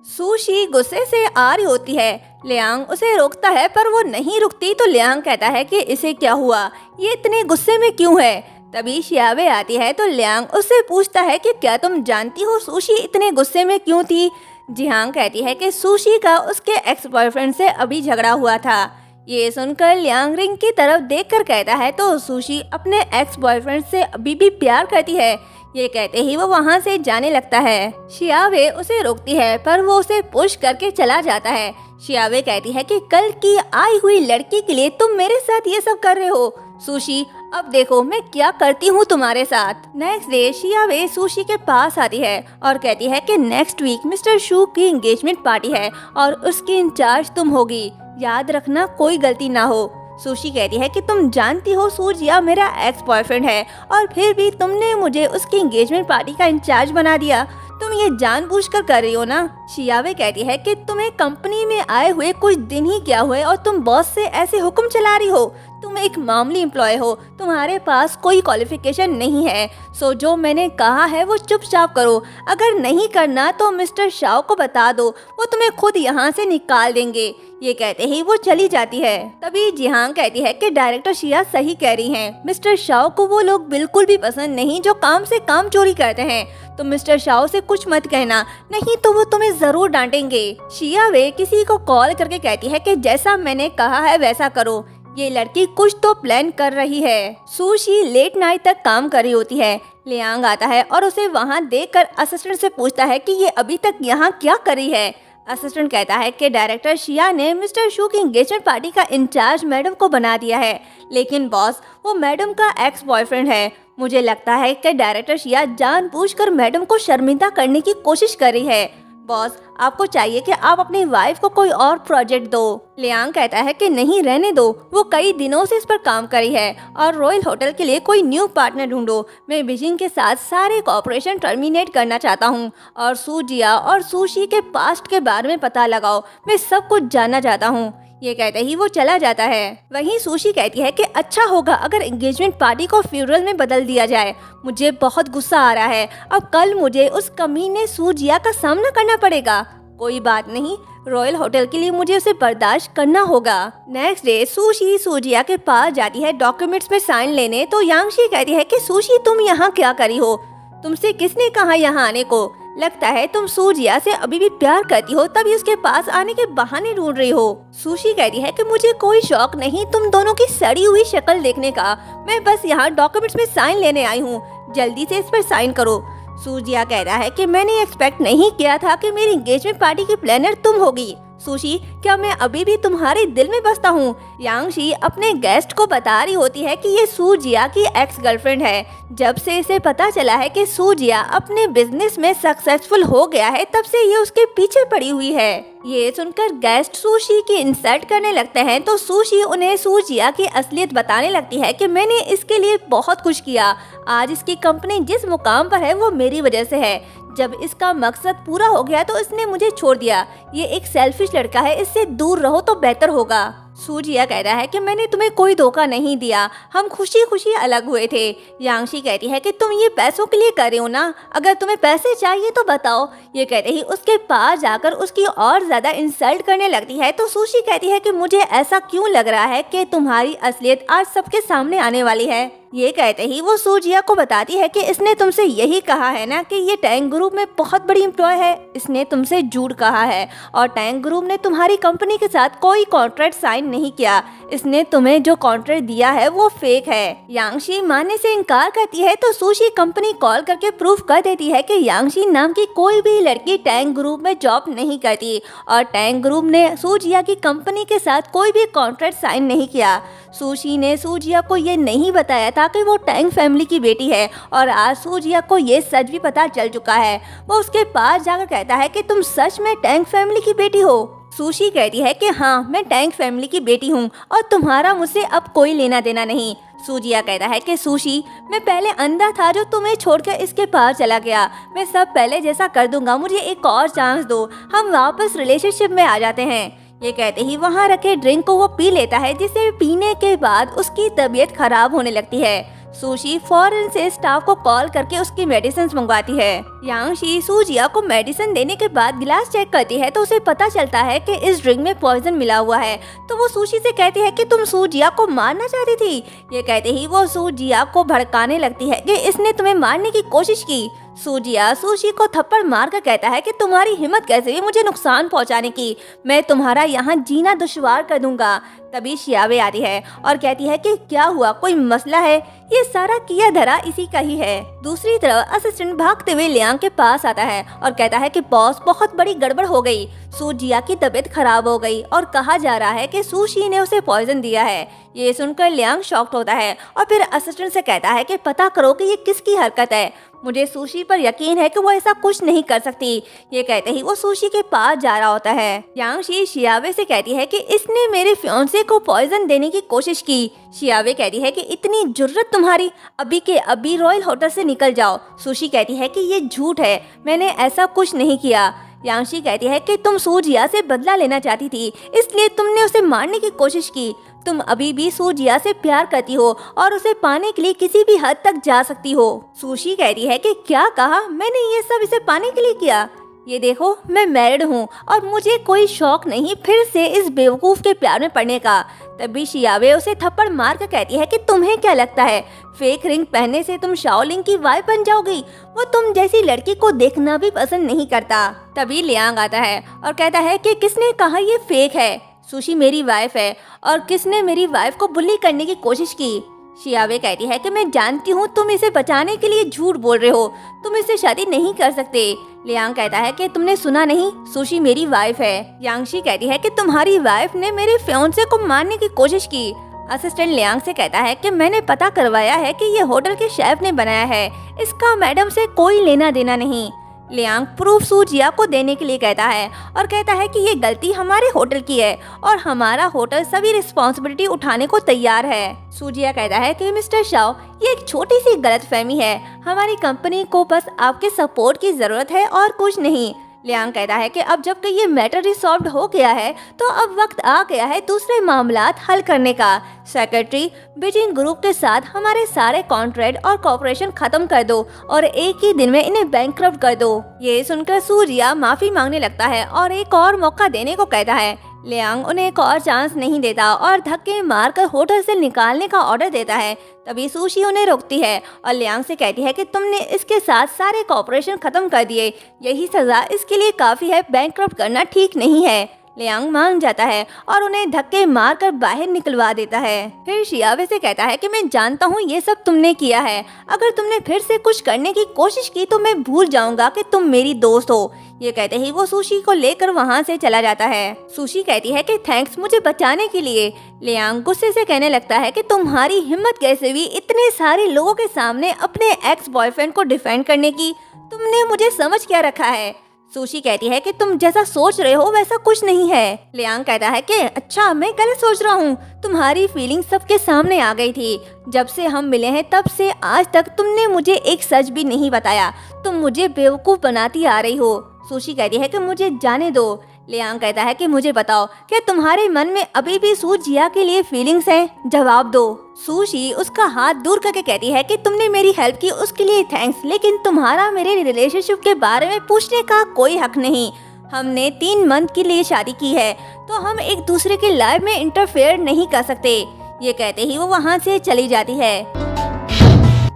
Sushi गुस्से से आ रही होती है। लियांग उसे रोकता है पर वो नहीं रुकती तो लियांग कहता है कि इसे क्या हुआ, ये इतने गुस्से में क्यों है। तभी शियावे आती है तो लियांग उससे पूछता है कि क्या तुम जानती हो सुशी इतने गुस्से में क्यों थी। जिहांग कहती है कि सुशी का उसके एक्स बॉयफ्रेंड से अभी झगड़ा हुआ था। ये सुनकर लियांग रिंग की तरफ देखकर कहता है तो सुशी अपने एक्स बॉयफ्रेंड से अभी भी प्यार करती है। ये कहते ही वो वहाँ से जाने लगता है। शियावे उसे रोकती है पर वो उसे पुश करके चला जाता है। शियावे कहती है कि कल की आई हुई लड़की के लिए तुम मेरे साथ ये सब कर रहे हो। सुशी अब देखो मैं क्या करती हूँ तुम्हारे साथ। नेक्स्ट डे शियावे सुशी के पास आती है और कहती है कि नेक्स्ट वीक मिस्टर शू की एंगेजमेंट पार्टी है और उसकी इंचार्ज तुम होगी, याद रखना कोई गलती ना हो। सुशी कहती है कि तुम जानती हो सूजिया मेरा एक्स बॉयफ्रेंड है और फिर भी तुमने मुझे उसकी एंगेजमेंट पार्टी का इंचार्ज बना दिया, तुम ये जानबूझकर कर रही हो ना। शियावे कहती है कि तुम्हें कंपनी में आए हुए कुछ दिन ही क्या हुए और तुम बॉस से ऐसे हुक्म चला रही हो। तुम एक मामूली एम्प्लॉय हो, तुम्हारे पास कोई क्वालिफिकेशन नहीं है। सो जो मैंने कहा है वो चुपचाप करो, अगर नहीं करना तो मिस्टर शाओ को बता दो, वो तुम्हें खुद यहाँ से निकाल देंगे। ये कहते ही वो चली जाती है। तभी जिहांग कहती है कि डायरेक्टर शिया सही कह रही हैं। मिस्टर शाओ को वो लोग बिल्कुल भी पसंद नहीं जो काम से काम चोरी करते हैं। तो मिस्टर शाओ से कुछ मत कहना, नहीं तो वो तुम्हें जरूर डांटेंगे। शिया वे किसी को कॉल करके कहती है कि जैसा मैंने कहा है वैसा करो, ये लड़की कुछ तो प्लान कर रही है। सुशी लेट नाइट तक काम कर रही होती है। लियांग आता है और उसे वहाँ देखकर असिस्टेंट से पूछता है कि ये अभी तक यहाँ क्या कर रही है। असिस्टेंट कहता है कि डायरेक्टर शिया ने मिस्टर शू की एंगेजमेंट पार्टी का इंचार्ज मैडम को बना दिया है, लेकिन बॉस वो मैडम का एक्स बॉयफ्रेंड है। मुझे लगता है कि डायरेक्टर शिया जानबूझकर मैडम को शर्मिंदा करने की कोशिश कर रही है। बॉस आपको चाहिए कि आप अपनी वाइफ को कोई और प्रोजेक्ट दो। लियांग कहता है कि नहीं रहने दो, वो कई दिनों से इस पर काम करी है और रॉयल होटल के लिए कोई न्यू पार्टनर ढूंढो। मैं बीजिंग के साथ सारे कॉपरेशन टर्मिनेट करना चाहता हूँ और सूजिया और सुशी के पास्ट के बारे में पता लगाओ, मैं सब कुछ जानना चाहता हूँ। ये कहते ही वो चला जाता है। वहीं सुशी कहती है कि अच्छा होगा अगर एंगेजमेंट पार्टी को फ्यूनरल में बदल दिया जाए, मुझे बहुत गुस्सा आ रहा है, अब कल मुझे उस कमीने सूजिया का सामना करना पड़ेगा। कोई बात नहीं, रॉयल होटल के लिए मुझे उसे बर्दाश्त करना होगा। नेक्स्ट डे सुशी सूजिया के पास जाती है डॉक्यूमेंट्स में साइन लेने, तो यांगशी कहती है कि सुशी तुम यहाँ क्या करी हो, तुमसे किसने कहा यहाँ आने को, लगता है तुम सूजिया से अभी भी प्यार करती हो तभी उसके पास आने के बहाने ढूंढ रही हो। सुशी कहती है कि मुझे कोई शौक नहीं तुम दोनों की सड़ी हुई शक्ल देखने का, मैं बस यहाँ डॉक्यूमेंट्स में साइन लेने आई हूँ, जल्दी से इस पर साइन करो। सूजिया कहता है कि मैंने एक्सपेक्ट नहीं किया था कि मेरी एंगेजमेंट पार्टी की प्लानर तुम होगी। सुशी क्या मैं अभी भी तुम्हारे दिल में बसता हूँ। यांगशी अपने गेस्ट को बता रही होती है कि ये सूजिया की एक्स गर्लफ्रेंड है। जब से इसे पता चला है कि सूजिया अपने बिजनेस में सक्सेसफुल हो गया है तब से ये उसके पीछे पड़ी हुई है। ये सुनकर गेस्ट सुशी की इंसल्ट करने लगते हैं तो सुशी उन्हें सूजिया की असलियत बताने लगती है कि मैंने इसके लिए बहुत कुछ किया, आज इसकी कंपनी जिस मुकाम पर है वो मेरी वजह से है। जब इसका मकसद पूरा हो गया तो इसने मुझे छोड़ दिया, ये एक सेल्फिश लड़का है, इससे दूर रहो तो बेहतर होगा। सूजिया कहता है कि मैंने तुम्हें कोई धोखा नहीं दिया, हम खुशी खुशी अलग हुए थे। यांगशी कहती है कि तुम ये पैसों के लिए कर रहे हो ना, अगर तुम्हें पैसे चाहिए तो बताओ। ये कहते ही उसके पास जाकर उसकी और ज्यादा इंसल्ट करने लगती है तो सुशी कहती है कि मुझे ऐसा क्यों लग रहा है कि तुम्हारी असलियत आज सबके सामने आने वाली है। ये कहते ही वो सूजिया को बताती है कि इसने तुमसे यही कहा है ना कि ये टैंग ग्रुप में बहुत बड़ी एम्प्लॉय है, इसने तुमसे झूठ कहा है और टैंग ग्रुप ने तुम्हारी कंपनी के साथ कोई कॉन्ट्रैक्ट साइन नहीं किया, इसने तुम्हें जो कॉन्ट्रैक्ट दिया है वो फेक है। यांगशी मानने से इनकार करती है तो सुशी कंपनी कॉल करके प्रूफ कर देती है कि यांगशी नाम की कोई भी लड़की टैंग ग्रुप में जॉब नहीं करती और टैंग ग्रुप ने सूजिया की कंपनी के साथ कोई भी कॉन्ट्रैक्ट साइन नहीं किया। सुशी ने सूजिया को ये नहीं बताया था कि वो टैंग फैमिली की बेटी है और आज सूजिया को ये सच भी पता चल चुका है। वो उसके पास जाकर कहता है कि तुम सच में टैंग फैमिली की बेटी हो। सुशी कहती है कि हाँ मैं टैंग फैमिली की बेटी हूँ और तुम्हारा मुझसे अब कोई लेना देना नहीं। सूजिया कहता है कि सुशी मैं पहले अंधा था जो तुम्हें छोड़कर इसके पास चला गया, मैं सब पहले जैसा कर दूंगा, मुझे एक और चांस दो, हम वापस रिलेशनशिप में आ जाते हैं। ये कहते ही वहाँ रखे ड्रिंक को वो पी लेता है जिसे पीने के बाद उसकी तबीयत खराब होने लगती है। सुशी फौरन से स्टाफ को कॉल करके उसकी मेडिसिन मंगवाती है। यांग शी सूजिया को मेडिसिन देने के बाद गिलास चेक करती है तो उसे पता चलता है कि इस ड्रिंक में पॉइजन मिला हुआ है। तो वो सुशी से कहती है कि तुम सूजिया को मारना चाहती थी। ये कहते ही वो सूजिया को भड़काने लगती है कि इसने तुम्हें मारने की कोशिश की। सूजिया सुशी को थप्पड़ मार कर कहता है कि तुम्हारी हिम्मत कैसे हुई मुझे नुकसान पहुंचाने की, मैं तुम्हारा यहाँ जीना दुश्वार कर दूंगा। तभी शियावे आती है और कहती है कि क्या हुआ, कोई मसला है? ये सारा किया धरा इसी का ही है। दूसरी तरफ असिस्टेंट भागते हुए लियांग के पास आता है और कहता है कि बॉस बहुत बड़ी गड़बड़ हो गई, सूजिया की तबीयत खराब हो गई और कहा जा रहा है कि सुशी ने उसे पॉइजन दिया है। ये सुनकर लियांग शॉक्ड होता है और फिर असिस्टेंट से कहता है कि पता करो कि ये किसकी हरकत है, मुझे सुशी पर यकीन है कि वो ऐसा कुछ नहीं कर सकती। ये कहते ही वो सुशी के पास जा रहा होता है। यांग शी शियावे से कहती है कि इसने मेरे फियांसे को पॉइजन देने की कोशिश की। शियावे कहती है कि इतनी जुर्रत तुम्हारी, अभी के अभी रॉयल होटल से निकल जाओ। सुशी कहती है कि ये झूठ है, मैंने ऐसा कुछ नहीं किया। यांगशी कहती है कि तुम सूजिया से बदला लेना चाहती थी, इसलिए तुमने उसे मारने की कोशिश की। तुम अभी भी सूजिया से प्यार करती हो और उसे पाने के लिए किसी भी हद तक जा सकती हो। सुशी कहती है कि क्या कहा, मैंने ये सब इसे पाने के लिए किया? ये देखो मैं मैरिड हूँ और मुझे कोई शौक नहीं फिर से इस बेवकूफ के प्यार में पड़ने का। तभी शियावे उसे थप्पड़ मार कर कहती है कि तुम्हें क्या लगता है फेक रिंग पहनने से तुम शाओलिंग की वाइफ बन जाओगी? वो तुम जैसी लड़की को देखना भी पसंद नहीं करता। तभी लियांग आता है और कहता है कि किसने कहा ये फेक है? सुशी मेरी वाइफ है और किसने मेरी वाइफ को बुली करने की कोशिश की? शियावे कहती है कि मैं जानती हूँ तुम इसे बचाने के लिए झूठ बोल रहे हो, तुम इससे शादी नहीं कर सकते। लियांग कहता है कि तुमने सुना नहीं, सुशी मेरी वाइफ है। यांगशी कहती है कि तुम्हारी वाइफ ने मेरे फियांसे को मारने की कोशिश की। असिस्टेंट लियांग से कहता है कि मैंने पता करवाया है कि ये होटल के शेफ ने बनाया है, इसका मैडम से कोई लेना देना नहीं। लियांग प्रूफ सूजिया को देने के लिए कहता है और कहता है कि ये गलती हमारे होटल की है और हमारा होटल सभी रिस्पॉन्सिबिलिटी उठाने को तैयार है। सूजिया कहता है कि मिस्टर शाओ ये एक छोटी सी गलतफहमी है, हमारी कंपनी को बस आपके सपोर्ट की जरूरत है और कुछ नहीं। लियांग कहता है कि अब जबकि ये मैटर रिसॉल्व्ड हो गया है तो अब वक्त आ गया है दूसरे मामलात हल करने का। सेक्रेटरी बीजिंग ग्रुप के साथ हमारे सारे कॉन्ट्रैक्ट और कॉर्पोरेशन खत्म कर दो और एक ही दिन में इन्हें बैंकक्रप्ट कर दो। ये सुनकर सूजिया माफी मांगने लगता है और एक और मौका देने को कहता है। लियांग उन्हें एक और चांस नहीं देता और धक्के मारकर होटल से निकालने का ऑर्डर देता है। तभी सुशी उन्हें रोकती है और लियांग से कहती है कि तुमने इसके साथ सारे कॉर्पोरेशन खत्म कर दिए, यही सजा इसके लिए काफी है, बैंकक्रप्ट करना ठीक नहीं है। लियांग मान जाता है और उन्हें धक्के मारकर बाहर निकलवा देता है। फिर शियावे से कहता है कि मैं जानता हूँ ये सब तुमने किया है, अगर तुमने फिर से कुछ करने की कोशिश की तो मैं भूल जाऊंगा कि तुम मेरी दोस्त हो। ये कहते ही वो सुशी को लेकर वहाँ से चला जाता है। सुशी कहती है कि थैंक्स मुझे बचाने के लिए। लियांग गुस्से से कहने लगता है कि तुम्हारी हिम्मत कैसे हुई इतने सारे लोगों के सामने अपने एक्स बॉयफ्रेंड को डिफेंड करने की, तुमने मुझे समझ क्या रखा है? सुशी कहती है कि तुम जैसा सोच रहे हो वैसा कुछ नहीं है। लियांग कहता है कि अच्छा मैं गलत सोच रहा हूँ, तुम्हारी फीलिंग सबके सामने आ गई थी। जब से हम मिले हैं तब से आज तक तुमने मुझे एक सच भी नहीं बताया, तुम मुझे बेवकूफ बनाती आ रही हो। सुशी कहती है कि मुझे जाने दो। लियांग कहता है कि मुझे बताओ क्या तुम्हारे मन में अभी भी सूजिया के लिए फीलिंग्स हैं? जवाब दो। सुशी उसका हाथ दूर करके कहती है कि तुमने मेरी हेल्प की उसके लिए थैंक्स, लेकिन तुम्हारा मेरे रिलेशनशिप के बारे में पूछने का कोई हक नहीं। हमने 3 मंथ के लिए शादी की है तो हम एक दूसरे के लाइफ में इंटरफेयर नहीं कर सकते। ये कहते ही वो वहाँ से चली जाती है।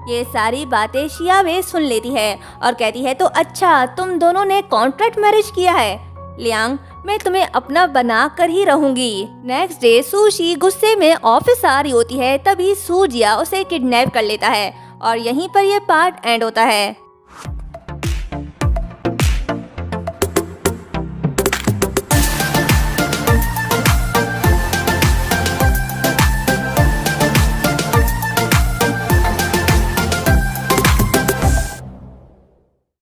ये सारी बातें शियावे सुन लेती है और कहती है तो अच्छा तुम दोनों ने कॉन्ट्रैक्ट मैरिज किया है? लियांग मैं तुम्हें अपना बना कर ही रहूंगी। नेक्स्ट डे सुशी गुस्से में ऑफिस आ रही होती है, तभी सूजिया उसे किडनैप कर लेता है और यहीं पर यह पार्ट एंड होता है।